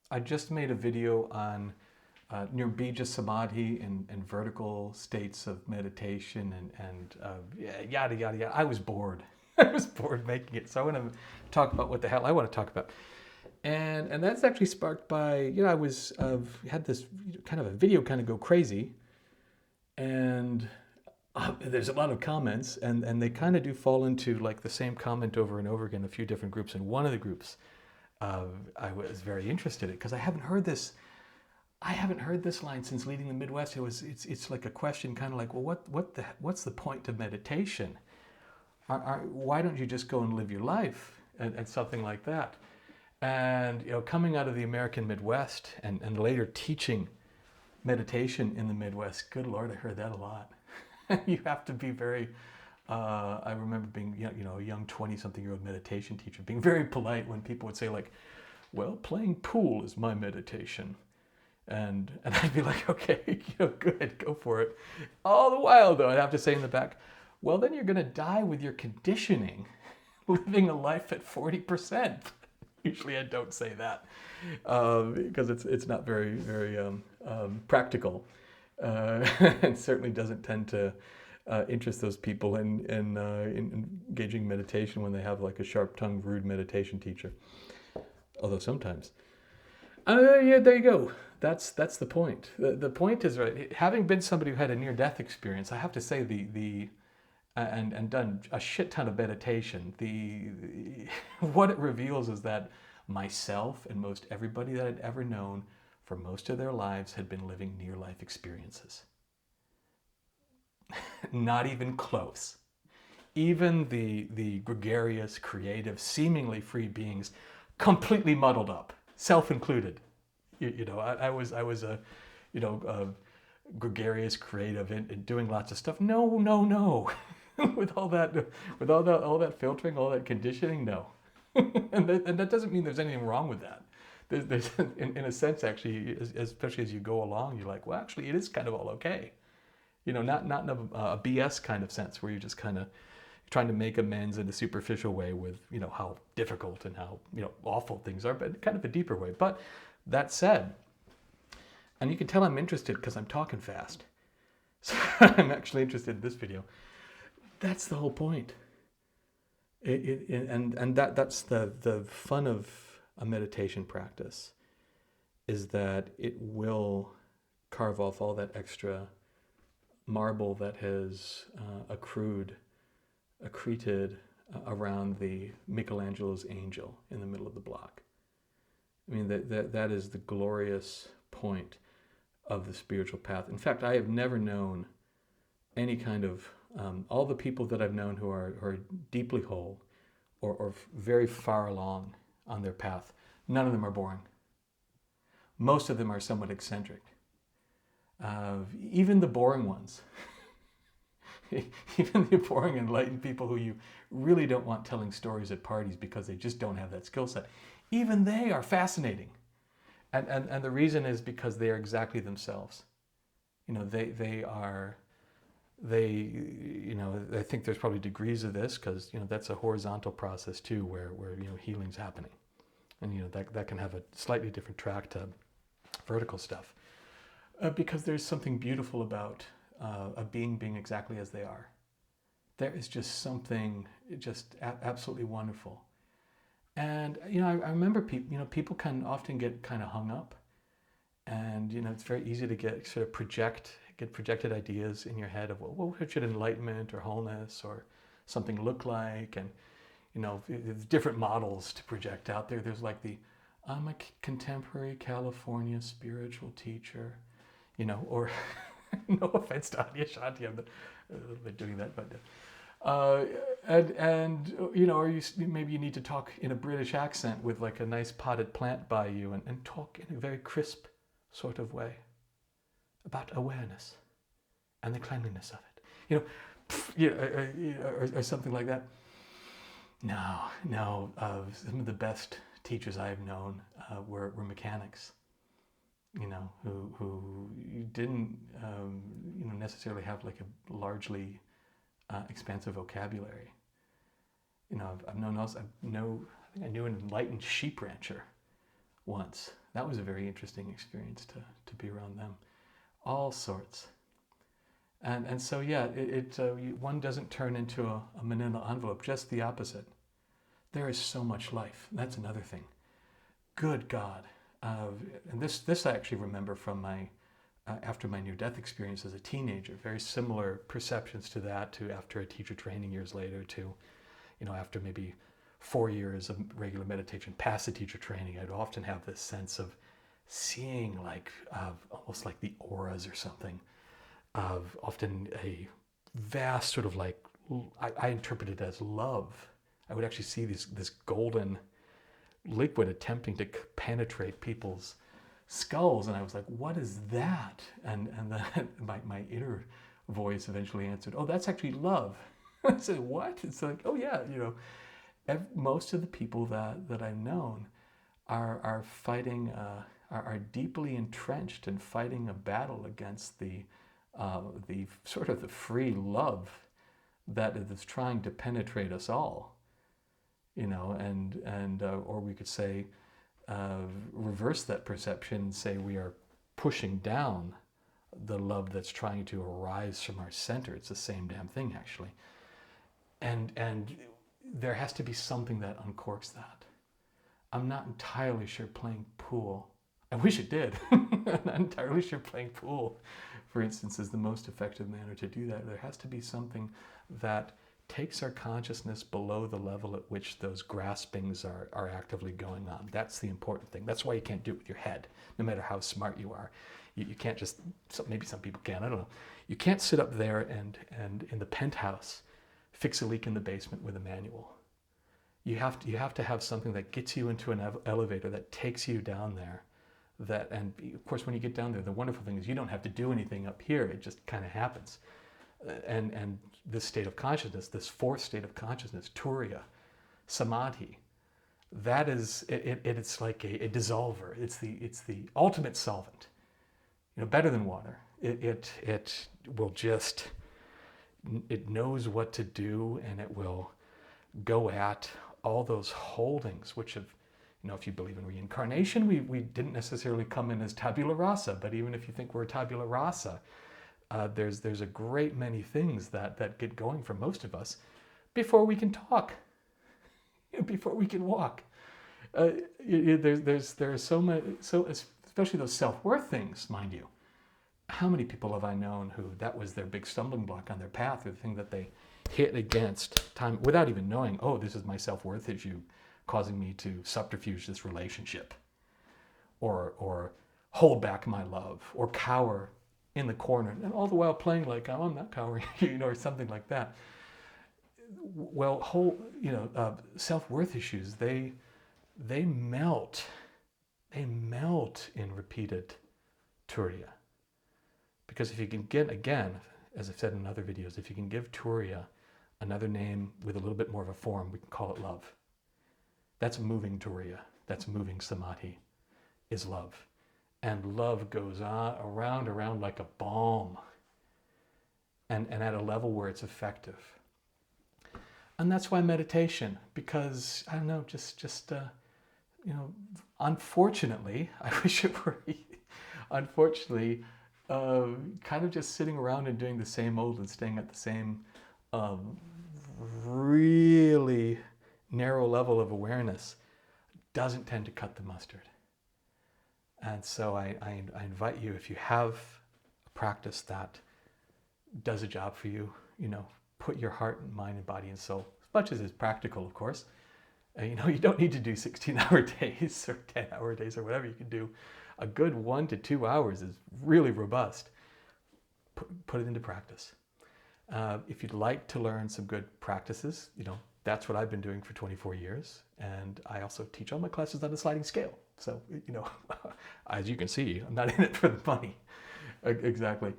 I just made a video on nirbija samadhi and vertical states of meditation and yada yada yada. I was bored. I was bored making it, so I want to talk about what the hell I want to talk about. And that's actually sparked by I was had this kind of a video kind of go crazy, and there's a lot of comments, and they kind of do fall into like the same comment over and over again, a few different groups. And one of the groups I was very interested in because I haven't heard this. I haven't heard this line since leading the Midwest. It's like a question, kind of like, well, what's the point of meditation? Why don't you just go and live your life and something like that? And coming out of the American Midwest and later teaching meditation in the Midwest, good Lord, I heard that a lot. You have to be very. I remember being a young 20-something-year-old meditation teacher, being very polite when people would say like, "Well, playing pool is my meditation." And I'd be like, okay, good, go for it. All the while, though, I'd have to say in the back, well, then you're going to die with your conditioning, living a life at 40%. Usually I don't say that because it's not very practical, and certainly doesn't tend to interest those people in engaging meditation when they have like a sharp-tongued, rude meditation teacher. Although sometimes. Yeah, there you go. That's the point. The point is right. Having been somebody who had a near-death experience, I have to say the and done a shit ton of meditation. The what it reveals is that myself and most everybody that I'd ever known for most of their lives had been living near-life experiences. Not even close. Even the gregarious, creative, seemingly free beings, completely muddled up, self included. I was a, a gregarious, creative, and doing lots of stuff. No. with all that filtering, all that conditioning, no. and that doesn't mean there's anything wrong with that. There's in a sense, actually, especially as you go along, you're like, well, actually, it is kind of all okay. Not in a BS kind of sense where you're just kind of trying to make amends in a superficial way with how difficult and how awful things are, but kind of a deeper way. But that said, and you can tell I'm interested because I'm talking fast. So I'm actually interested in this video. That's the whole point. That's the fun of a meditation practice, is that it will carve off all that extra marble that has accreted around the Michelangelo's angel in the middle of the block. I mean, that is the glorious point of the spiritual path. In fact, I have never known any kind of, all the people that I've known who are deeply whole or very far along on their path, none of them are boring. Most of them are somewhat eccentric. Even the boring ones, even the boring enlightened people who you really don't want telling stories at parties because they just don't have that skill set, even they are fascinating. And the reason is because they are exactly themselves. They are, I think there's probably degrees of this because, that's a horizontal process too where healing's happening. And, that can have a slightly different track to vertical stuff. Because there's something beautiful about a being exactly as they are. There is just something just absolutely wonderful. And I remember people can often get kind of hung up, and it's very easy to get sort of get projected ideas in your head of what should enlightenment or wholeness or something look like, and there's different models to project out there. There's like I'm a contemporary California spiritual teacher, or no offense to Anya Shanti, I'm a little bit doing that, but or maybe you need to talk in a British accent with like a nice potted plant by you and talk in a very crisp sort of way about awareness and the cleanliness of it, or something like that. No. Some of the best teachers I've known were mechanics. Who didn't necessarily have like a largely expansive vocabulary. I've known also. I think I knew an enlightened sheep rancher once. That was a very interesting experience to be around them. All sorts. And so, yeah, one doesn't turn into a manila envelope, just the opposite. There is so much life. That's another thing. Good God. And this I actually remember from after my near-death experience as a teenager. Very similar perceptions to that, to after a teacher training years later, to, after maybe 4 years of regular meditation past the teacher training, I'd often have this sense of seeing almost like the auras or something, of often a vast sort of like, I interpret it as love. I would actually see this golden liquid attempting to penetrate people's skulls, and I was like, what is that? And then my inner voice eventually answered, oh, that's actually love. I said, what? It's like, oh yeah, most of the people that I've known are fighting, are deeply entrenched and fighting a battle against the sort of the free love that is trying to penetrate us all, or we could say, reverse that perception and say we are pushing down the love that's trying to arise from our center. It's the same damn thing, actually. And there has to be something that uncorks that. I'm not entirely sure playing pool. I wish it did. I'm not entirely sure playing pool, for instance, is the most effective manner to do that. There has to be something that takes our consciousness below the level at which those graspings are actively going on. That's the important thing. That's why you can't do it with your head, no matter how smart you are. You can't just, maybe some people can, I don't know. You can't sit up there and in the penthouse fix a leak in the basement with a manual. You have to have something that gets you into an elevator, that takes you down there. And of course, when you get down there, the wonderful thing is you don't have to do anything up here. It just kind of happens. And this state of consciousness, this fourth state of consciousness, turiya, samadhi, that is, it's like a dissolver. It's the ultimate solvent. Better than water. It will just, it knows what to do, and it will go at all those holdings, which have, if you believe in reincarnation, we didn't necessarily come in as tabula rasa, but even if you think we're tabula rasa, there's a great many things that get going for most of us before we can talk, before we can walk. There are so many, especially those self-worth things, mind you. How many people have I known who that was their big stumbling block on their path, or the thing that they hit against time without even knowing, oh, this is my self-worth issue causing me to subterfuge this relationship, or hold back my love, or cower in the corner, and all the while playing like, oh, I'm not cowering, or something like that. Well, self-worth issues, they melt in repeated turiya. Because if you can get, again, as I've said in other videos, if you can give turiya another name with a little bit more of a form, we can call it love. That's moving turiya. That's moving samadhi, is love. And love goes on around like a balm, and at a level where it's effective. And that's why meditation, because, I don't know, unfortunately, I wish it were, unfortunately, kind of just sitting around and doing the same old and staying at the same really narrow level of awareness doesn't tend to cut the mustard. And so I invite you, if you have a practice that does a job for you, put your heart and mind and body and soul, as much as is practical, of course. You don't need to do 16-hour days or 10-hour days or whatever. You can do a good 1 to 2 hours is really robust. Put it into practice. If you'd like to learn some good practices, that's what I've been doing for 24 years. And I also teach all my classes on a sliding scale. So, as you can see, I'm not in it for the money. Exactly.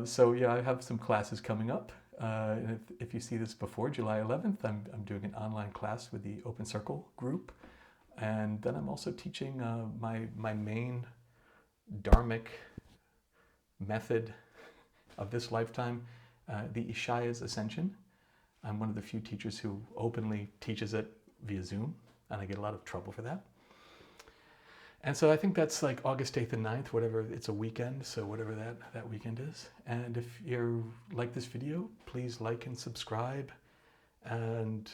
So yeah, I have some classes coming up. And if you see this before July 11th, I'm doing an online class with the Open Circle group. And then I'm also teaching my main dharmic method of this lifetime, the Ishaya's Ascension. I'm one of the few teachers who openly teaches it via Zoom, and I get a lot of trouble for that. And so I think that's like August 8th and 9th, whatever, it's a weekend, so whatever that weekend is. And if you like this video, please like and subscribe, and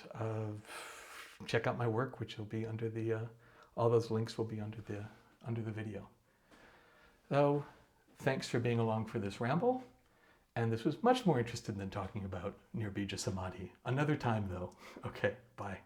check out my work, which will be under the, all those links will be under the video. So thanks for being along for this ramble. And this was much more interesting than talking about Nirbija Samadhi. Another time though. Okay, bye.